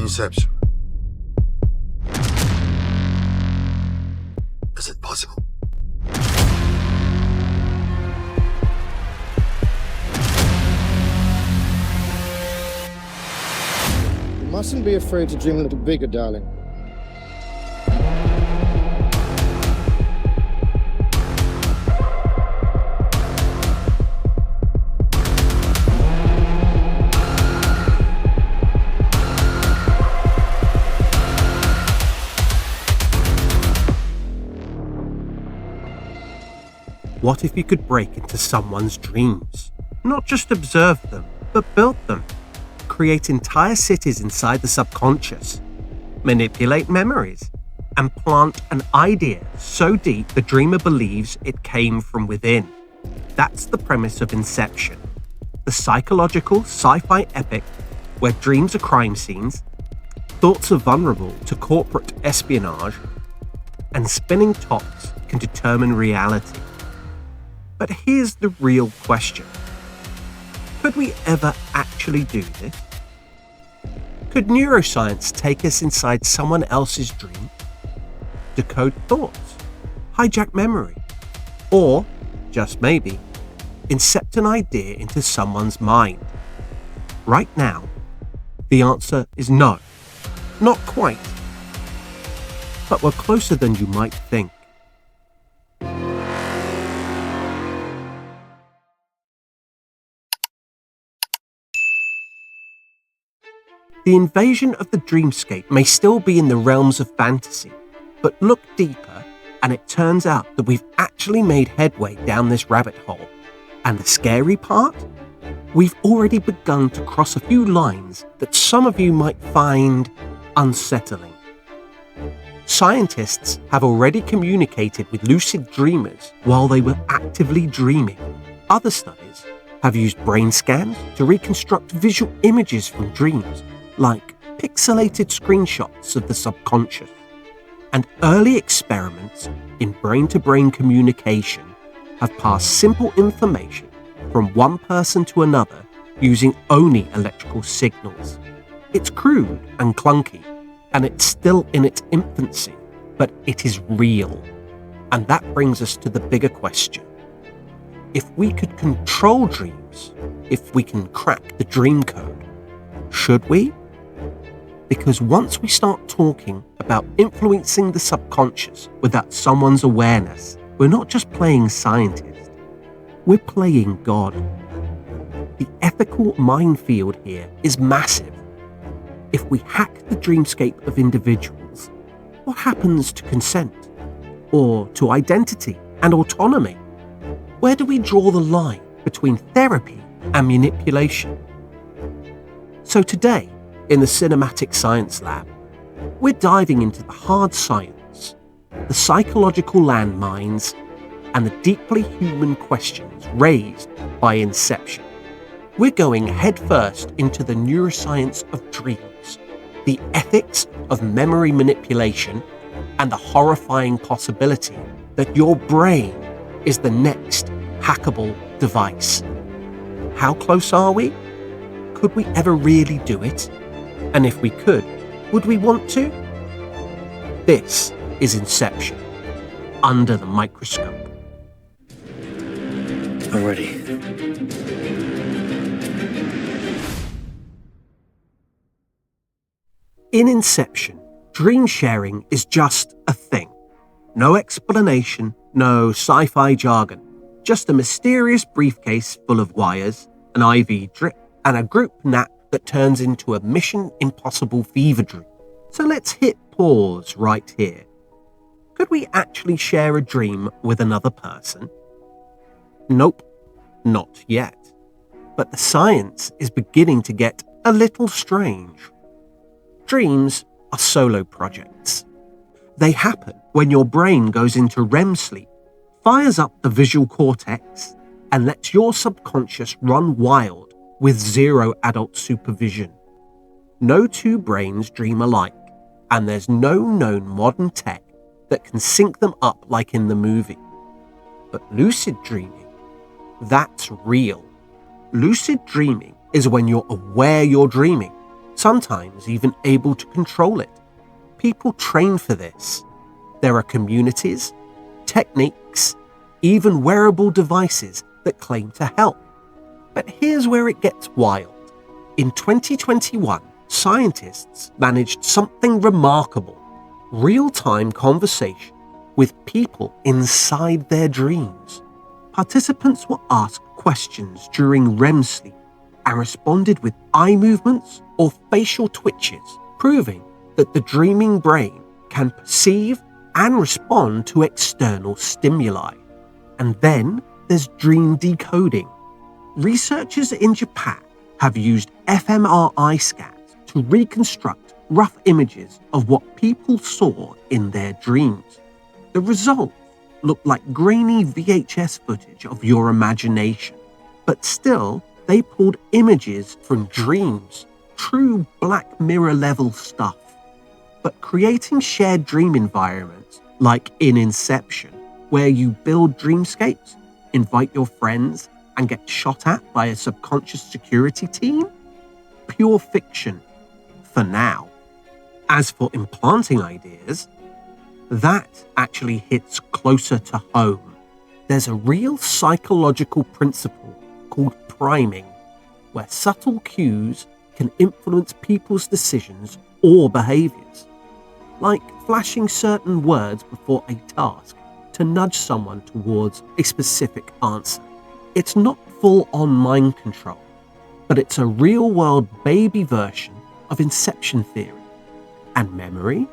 Inception. Is it possible? You mustn't be afraid to dream a little bigger, darling. What if you could break into someone's dreams? Not just observe them, but build them. Create entire cities inside the subconscious. Manipulate memories. And plant an idea so deep the dreamer believes it came from within. That's the premise of Inception, the psychological sci-fi epic where dreams are crime scenes, thoughts are vulnerable to corporate espionage, and spinning tops can determine reality. But here's the real question. Could we ever actually do this? Could neuroscience take us inside someone else's dream? Decode thoughts? Hijack memory? Or, just maybe, incept an idea into someone's mind? Right now, the answer is no. Not quite. But we're closer than you might think. The invasion of the dreamscape may still be in the realms of fantasy, but look deeper and it turns out that we've actually made headway down this rabbit hole. And the scary part? We've already begun to cross a few lines that some of you might find unsettling. Scientists have already communicated with lucid dreamers while they were actively dreaming. Other studies have used brain scans to reconstruct visual images from dreams, like pixelated screenshots of the subconscious. And early experiments in brain-to-brain communication have passed simple information from one person to another using only electrical signals. It's crude and clunky, and it's still in its infancy, but it is real. And that brings us to the bigger question. If we could control dreams, if we can crack the dream code, should we? Because once we start talking about influencing the subconscious without someone's awareness, we're not just playing scientist, we're playing God. The ethical minefield here is massive. If we hack the dreamscape of individuals, what happens to consent? Or to identity and autonomy? Where do we draw the line between therapy and manipulation? So today, in the Cinematic Science Lab, we're diving into the hard science, the psychological landmines, and the deeply human questions raised by Inception. We're going headfirst into the neuroscience of dreams, the ethics of memory manipulation, and the horrifying possibility that your brain is the next hackable device. How close are we? Could we ever really do it? And if we could, would we want to? This is Inception, under the microscope. I'm ready. In Inception, dream sharing is just a thing. No explanation, no sci-fi jargon, just a mysterious briefcase full of wires, an IV drip, and a group nap that turns into a Mission Impossible fever dream. So let's hit pause right here. Could we actually share a dream with another person? Nope, not yet. But the science is beginning to get a little strange. Dreams are solo projects. They happen when your brain goes into REM sleep, fires up the visual cortex, and lets your subconscious run wild with zero adult supervision. No two brains dream alike, and there's no known modern tech that can sync them up like in the movie. But lucid dreaming, that's real. Lucid dreaming is when you're aware you're dreaming, sometimes even able to control it. People train for this. There are communities, techniques, even wearable devices that claim to help. But here's where it gets wild. In 2021, scientists managed something remarkable: real-time conversation with people inside their dreams. Participants were asked questions during REM sleep and responded with eye movements or facial twitches, proving that the dreaming brain can perceive and respond to external stimuli. And then there's dream decoding. Researchers in Japan have used fMRI scans to reconstruct rough images of what people saw in their dreams. The results look like grainy VHS footage of your imagination, but still, they pulled images from dreams, true Black Mirror level stuff. But creating shared dream environments, like in Inception, where you build dreamscapes, invite your friends, and get shot at by a subconscious security team? Pure fiction, for now. As for implanting ideas, that actually hits closer to home. There's a real psychological principle called priming, where subtle cues can influence people's decisions or behaviors, like flashing certain words before a task to nudge someone towards a specific answer. It's not full-on mind control, but it's a real-world baby version of Inception theory. And memory?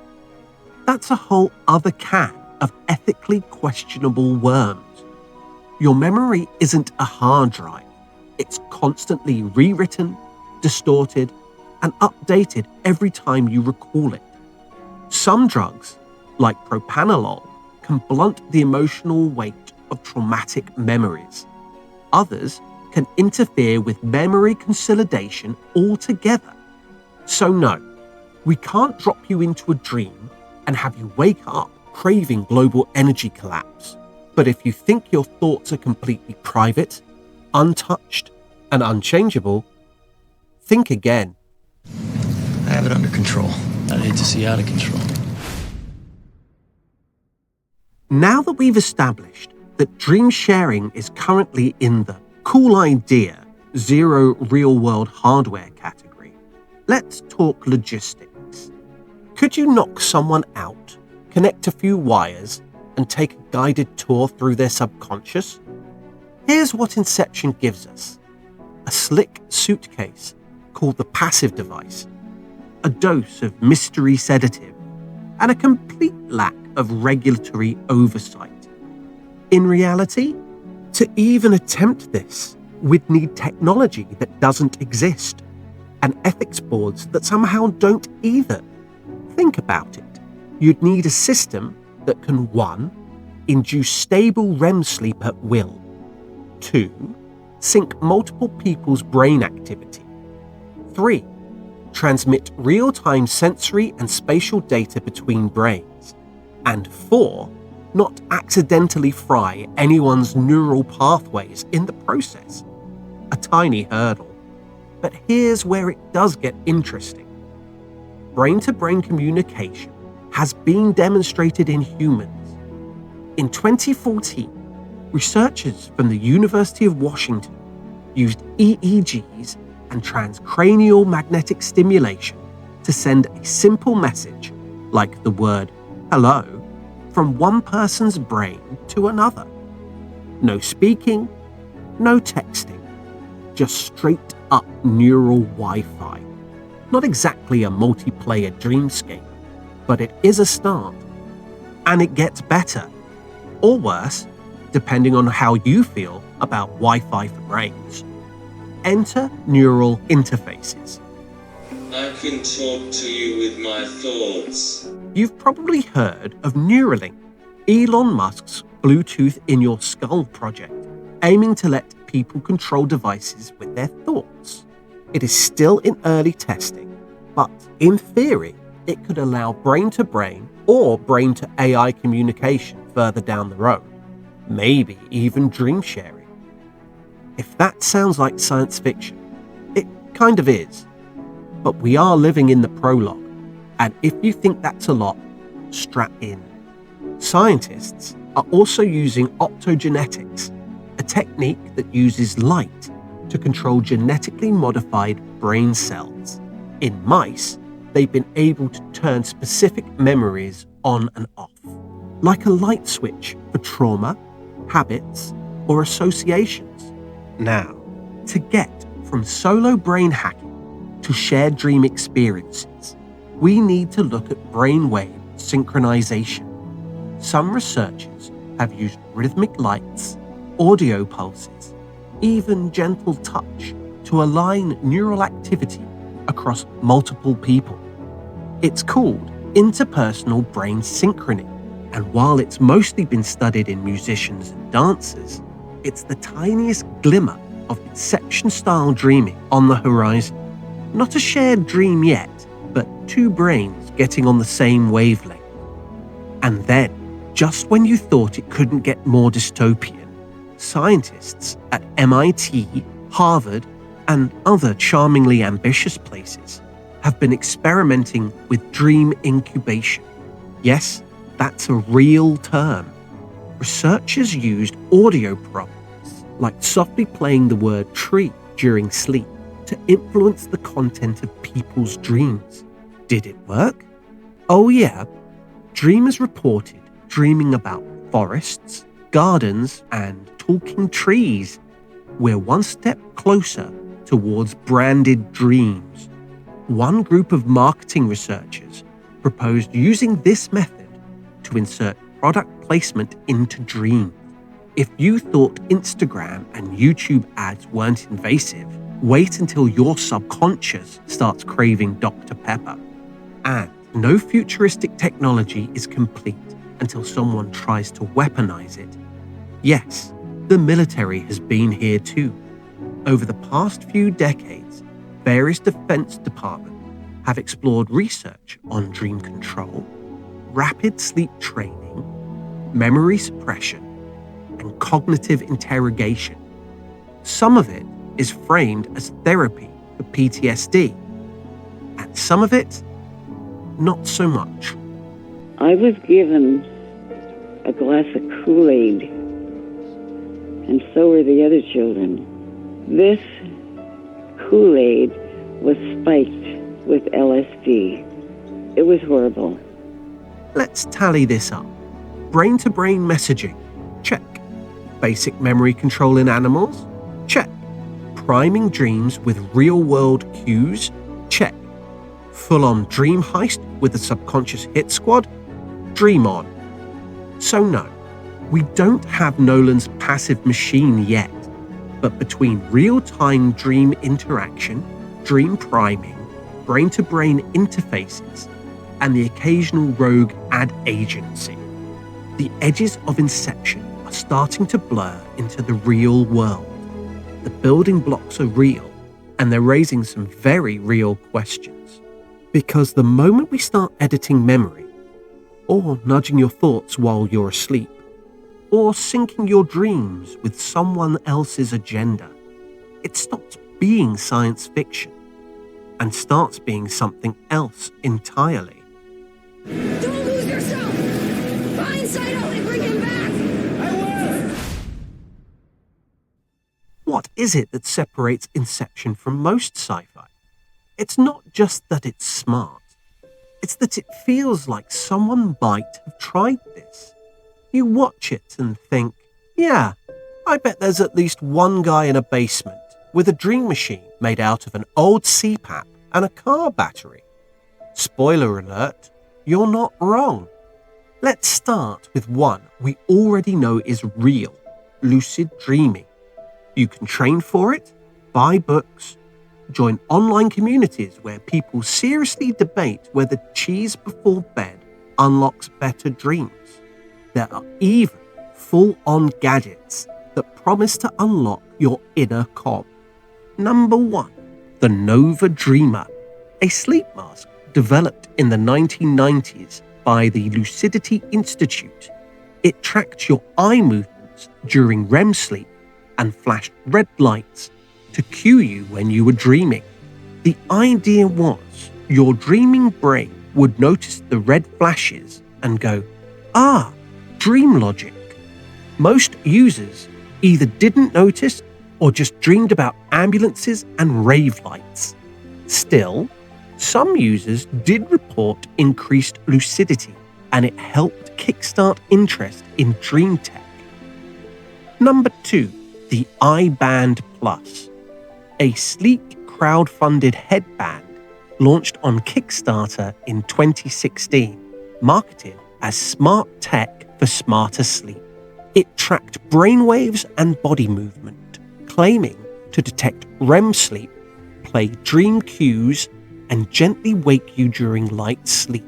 That's a whole other can of ethically questionable worms. Your memory isn't a hard drive. It's constantly rewritten, distorted, and updated every time you recall it. Some drugs, like propranolol, can blunt the emotional weight of traumatic memories. Others can interfere with memory consolidation altogether. So no, we can't drop you into a dream and have you wake up craving global energy collapse. But if you think your thoughts are completely private, untouched, and unchangeable, think again. I have it under control. I'd hate to see out of control. Now that we've established that dream sharing is currently in the cool idea, zero real-world hardware category, let's talk logistics. Could you knock someone out, connect a few wires, and take a guided tour through their subconscious? Here's what Inception gives us: a slick suitcase called the passive device, a dose of mystery sedative, and a complete lack of regulatory oversight. In reality, to even attempt this, we'd need technology that doesn't exist, and ethics boards that somehow don't either. Think about it. You'd need a system that can 1. Induce stable REM sleep at will, 2. Sync multiple people's brain activity, 3. Transmit real-time sensory and spatial data between brains, and 4. Not accidentally fry anyone's neural pathways in the process. A tiny hurdle. But here's where it does get interesting. Brain-to-brain communication has been demonstrated in humans. In 2014, researchers from the University of Washington used EEGs and transcranial magnetic stimulation to send a simple message, like the word hello, from one person's brain to another. No speaking, no texting, just straight up neural Wi-Fi. Not exactly a multiplayer dreamscape, but it is a start. And it gets better, or worse, depending on how you feel about Wi-Fi for brains. Enter neural interfaces. I can talk to you with my thoughts. You've probably heard of Neuralink, Elon Musk's Bluetooth in your skull project, aiming to let people control devices with their thoughts. It is still in early testing, but in theory, it could allow brain-to-brain or brain-to-AI communication further down the road, maybe even dream sharing. If that sounds like science fiction, it kind of is. But we are living in the prologue, and if you think that's a lot, strap in. Scientists are also using optogenetics, a technique that uses light to control genetically modified brain cells. In mice, they've been able to turn specific memories on and off, like a light switch for trauma, habits, or associations. Now, to get from solo brain hacking to shared dream experiences, we need to look at brainwave synchronization. Some researchers have used rhythmic lights, audio pulses, even gentle touch to align neural activity across multiple people. It's called interpersonal brain synchrony, and while it's mostly been studied in musicians and dancers, it's the tiniest glimmer of Inception-style dreaming on the horizon. Not a shared dream yet, but two brains getting on the same wavelength. And then, just when you thought it couldn't get more dystopian, scientists at MIT, Harvard, and other charmingly ambitious places have been experimenting with dream incubation. Yes, that's a real term. Researchers used audio prompts, like softly playing the word tree during sleep, to influence the content of people's dreams. Did it work? Oh yeah. Dreamers reported dreaming about forests, gardens, and talking trees. We're one step closer towards branded dreams. One group of marketing researchers proposed using this method to insert product placement into dreams. If you thought Instagram and YouTube ads weren't invasive, wait until your subconscious starts craving Dr. Pepper. And no futuristic technology is complete until someone tries to weaponize it. Yes, the military has been here too. Over the past few decades, various defense departments have explored research on dream control, rapid sleep training, memory suppression, and cognitive interrogation. Some of it is framed as therapy for PTSD, and some of it, not so much. I was given a glass of Kool-Aid, and so were the other children. This Kool-Aid was spiked with LSD. It was horrible. Let's tally this up. Brain-to-brain messaging, check. Basic memory control in animals, check. Priming dreams with real-world cues, check. Full-on dream heist with the subconscious hit squad, dream on. So no, we don't have Nolan's passive machine yet, but between real-time dream interaction, dream priming, brain-to-brain interfaces, and the occasional rogue ad agency, the edges of Inception are starting to blur into the real world. The building blocks are real, and they're raising some very real questions. Because the moment we start editing memory, or nudging your thoughts while you're asleep, or syncing your dreams with someone else's agenda, it stops being science fiction and starts being something else entirely. Don't lose yourself! Find Saito and bring him back! I will! What is it that separates Inception from most sci-fi? It's not just that it's smart. It's that it feels like someone might have tried this. You watch it and think, yeah, I bet there's at least one guy in a basement with a dream machine made out of an old CPAP and a car battery. Spoiler alert, you're not wrong. Let's start with one we already know is real, lucid dreaming. You can train for it, buy books, join online communities where people seriously debate whether cheese before bed unlocks better dreams. There are even full-on gadgets that promise to unlock your inner cob. Number 1, the Nova Dreamer, a sleep mask developed in the 1990s by the Lucidity Institute. It tracked your eye movements during REM sleep and flashed red lights to cue you when you were dreaming. The idea was your dreaming brain would notice the red flashes and go, "Ah, dream logic." Most users either didn't notice or just dreamed about ambulances and rave lights. Still, some users did report increased lucidity, and it helped kickstart interest in dream tech. Number 2, the iBand Plus, a sleek crowd-funded headband launched on Kickstarter in 2016, marketed as smart tech for smarter sleep. It tracked brainwaves and body movement, claiming to detect REM sleep, play dream cues, and gently wake you during light sleep.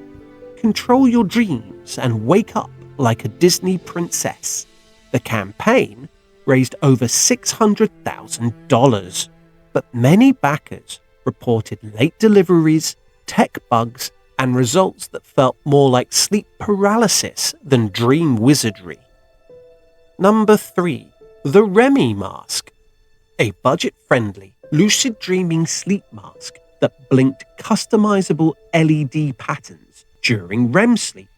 Control your dreams and wake up like a Disney princess. The campaign raised over $600,000, but many backers reported late deliveries, tech bugs, and results that felt more like sleep paralysis than dream wizardry. Number 3, the Remy mask, a budget-friendly, lucid dreaming sleep mask that blinked customizable LED patterns during REM sleep.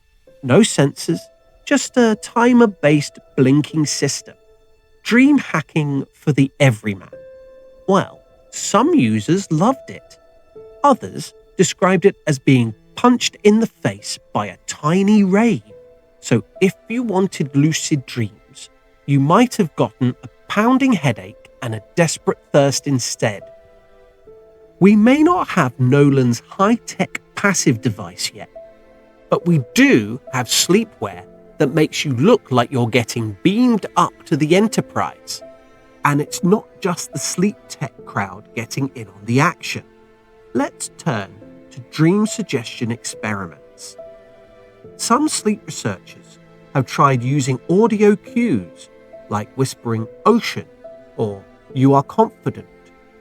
No sensors, just a timer-based blinking system. Dream hacking for the everyman. Well, some users loved it. Others described it as being punched in the face by a tiny ray. So if you wanted lucid dreams, you might have gotten a pounding headache and a desperate thirst instead. We may not have Nolan's high-tech passive device yet, but we do have sleepwear that makes you look like you're getting beamed up to the Enterprise. And it's not just the sleep tech crowd getting in on the action. Let's turn to dream suggestion experiments. Some sleep researchers have tried using audio cues like whispering "ocean" or "you are confident"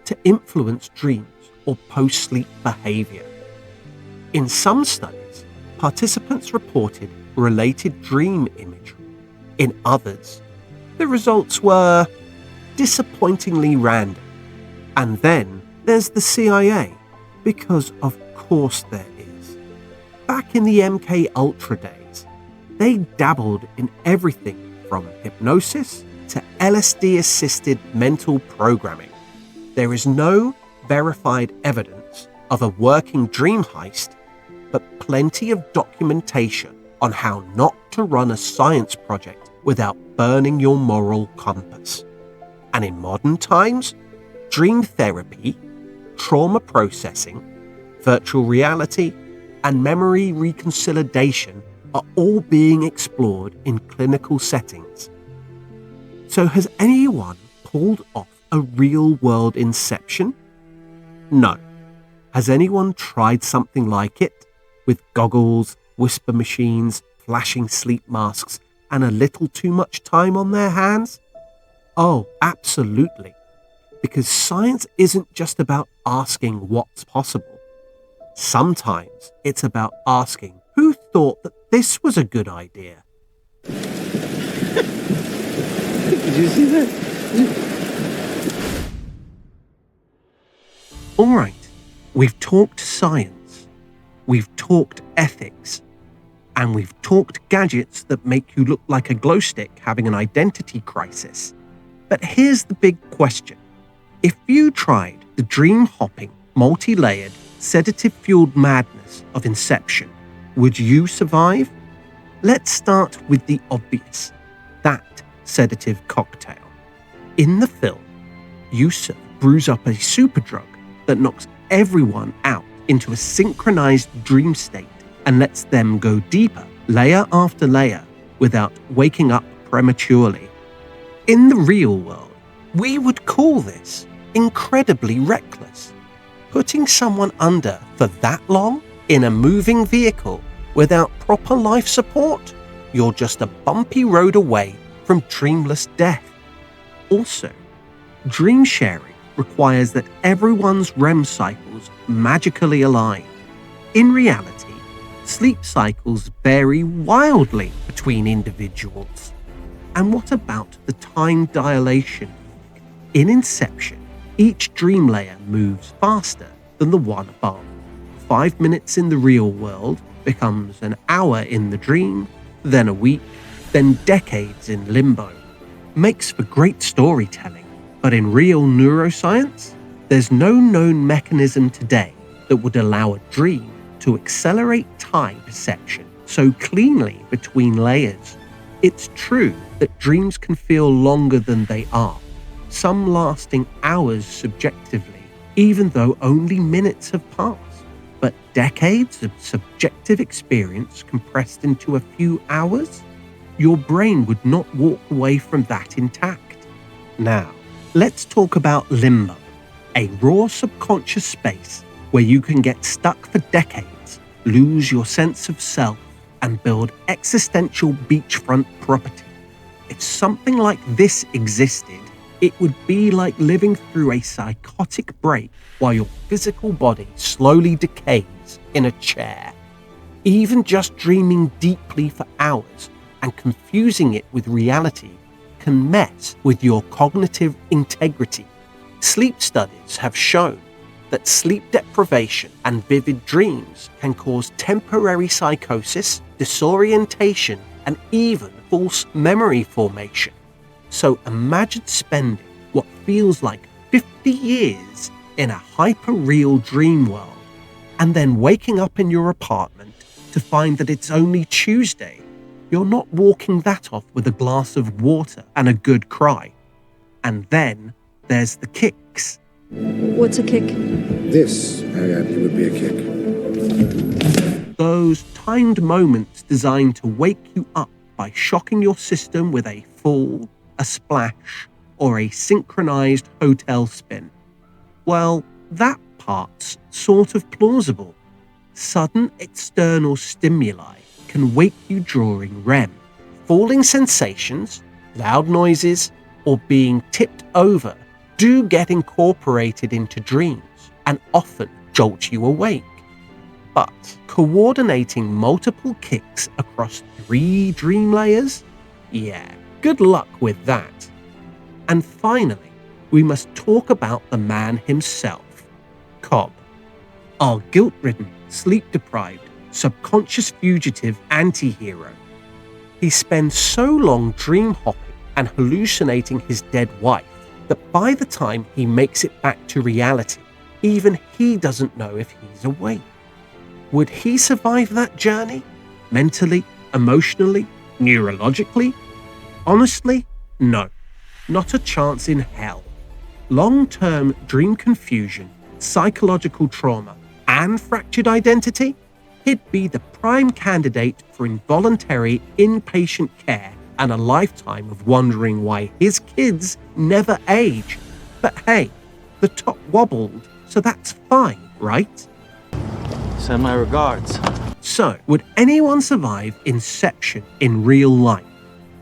to influence dreams or post-sleep behavior. In some studies, participants reported related dream imagery. In others, the results were disappointingly random. And then there's the CIA, because of course there is. Back in the MK Ultra days, they dabbled in everything from hypnosis to LSD-assisted mental programming. There is no verified evidence of a working dream heist, but plenty of documentation on how not to run a science project without burning your moral compass. And in modern times, dream therapy, trauma processing, virtual reality, and memory reconsolidation are all being explored in clinical settings. So has anyone pulled off a real-world Inception? No. Has anyone tried something like it, with goggles, whisper machines, flashing sleep masks, and a little too much time on their hands? Oh, absolutely. Because science isn't just about asking what's possible. Sometimes it's about asking who thought that this was a good idea. Did you see that? All right, we've talked science, we've talked ethics, and we've talked gadgets that make you look like a glow stick having an identity crisis. But here's the big question. If you tried the dream-hopping, multi-layered, sedative-fueled madness of Inception, would you survive? Let's start with the obvious, that sedative cocktail. In the film, Yusuf brews up a superdrug that knocks everyone out into a synchronized dream state and lets them go deeper, layer after layer, without waking up prematurely. In the real world, we would call this incredibly reckless. Putting someone under for that long in a moving vehicle without proper life support, you're just a bumpy road away from dreamless death. Also, dream sharing requires that everyone's REM cycles magically align. In reality, sleep cycles vary wildly between individuals. And what about the time dilation? In Inception, each dream layer moves faster than the one above. 5 minutes in the real world becomes an hour in the dream, then a week, then decades in limbo. Makes for great storytelling, but in real neuroscience, there's no known mechanism today that would allow a dream to accelerate time perception so cleanly between layers. It's true that dreams can feel longer than they are, some lasting hours subjectively, even though only minutes have passed. But decades of subjective experience compressed into a few hours? Your brain would not walk away from that intact. Now, let's talk about limbo, a raw subconscious space where you can get stuck for decades, lose your sense of self, and build existential beachfront property. If something like this existed, it would be like living through a psychotic break while your physical body slowly decays in a chair. Even just dreaming deeply for hours and confusing it with reality can mess with your cognitive integrity. Sleep studies have shown that sleep deprivation and vivid dreams can cause temporary psychosis, disorientation, and even false memory formation. So imagine spending what feels like 50 years in a hyper-real dream world and then waking up in your apartment to find that it's only Tuesday. You're not walking that off with a glass of water and a good cry. And then there's the kicks. What's a kick? This, Ariadne, would be a kick. Those timed moments designed to wake you up by shocking your system with a fall, a splash, or a synchronized hotel spin. Well, that part's sort of plausible. Sudden external stimuli can wake you during REM. Falling sensations, loud noises, or being tipped over do get incorporated into dreams and often jolt you awake. But coordinating multiple kicks across 3 dream layers? Yeah, good luck with that. And finally, we must talk about the man himself, Cobb, our guilt-ridden, sleep-deprived, subconscious fugitive anti-hero. He spends so long dream hopping and hallucinating his dead wife that by the time he makes it back to reality, even he doesn't know if he's awake. Would he survive that journey? Mentally, emotionally, neurologically? Honestly, no. Not a chance in hell. Long-term dream confusion, psychological trauma, and fractured identity? He'd be the prime candidate for involuntary inpatient care and a lifetime of wondering why his kids never age. But hey, the top wobbled, so that's fine, right? Send my regards. So, would anyone survive Inception in real life?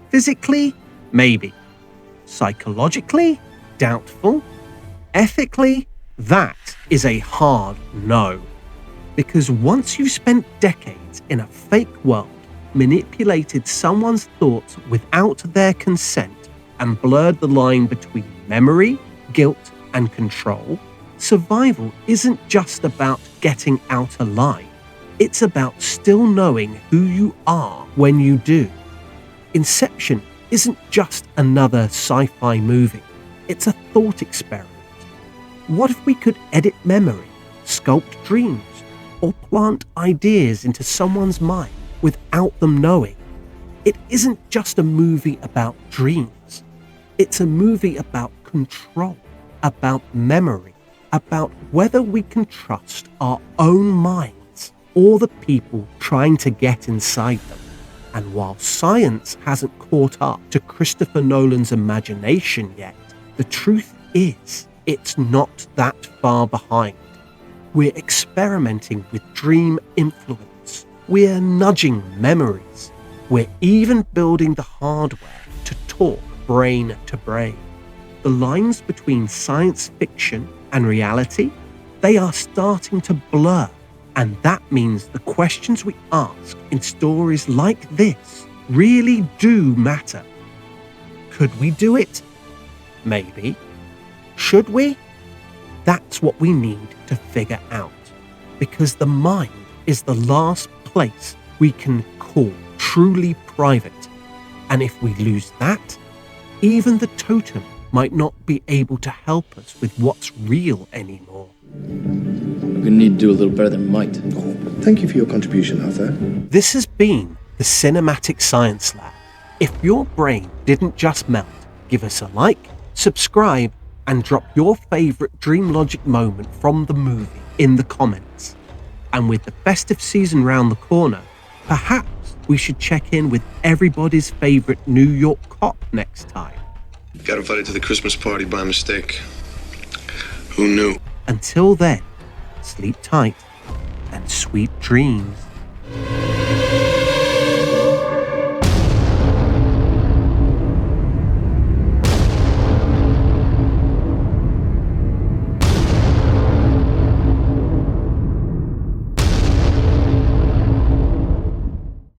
Physically? Maybe. Psychologically? Doubtful. Ethically? That is a hard no. Because once you've spent decades in a fake world, manipulated someone's thoughts without their consent, and blurred the line between memory, guilt, and control, survival isn't just about getting out alive. It's about still knowing who you are when you do. Inception isn't just another sci-fi movie. It's a thought experiment. What if we could edit memory, sculpt dreams, or plant ideas into someone's mind without them knowing? It isn't just a movie about dreams. It's a movie about control, about memory, about whether we can trust our own minds or the people trying to get inside them. And while science hasn't caught up to Christopher Nolan's imagination yet, the truth is, it's not that far behind. We're experimenting with dream influence. We're nudging memories. We're even building the hardware to talk brain to brain. The lines between science fiction and reality, they are starting to blur. And that means the questions we ask in stories like this really do matter. Could we do it? Maybe. Should we? That's what we need to figure out, because the mind is the last place we can call truly private, and if we lose that, even the totem might not be able to help us with what's real anymore. We're gonna need to do a little better than might. Oh, thank you for your contribution, Arthur. This has been the Cinematic Science Lab. If your brain didn't just melt, give us a like, subscribe, and drop your favourite Dream Logic moment from the movie in the comments. And with the festive season round the corner, perhaps we should check in with everybody's favourite New York cop next time. Got invited to the Christmas party by mistake. Who knew? Until then, sleep tight and sweet dreams.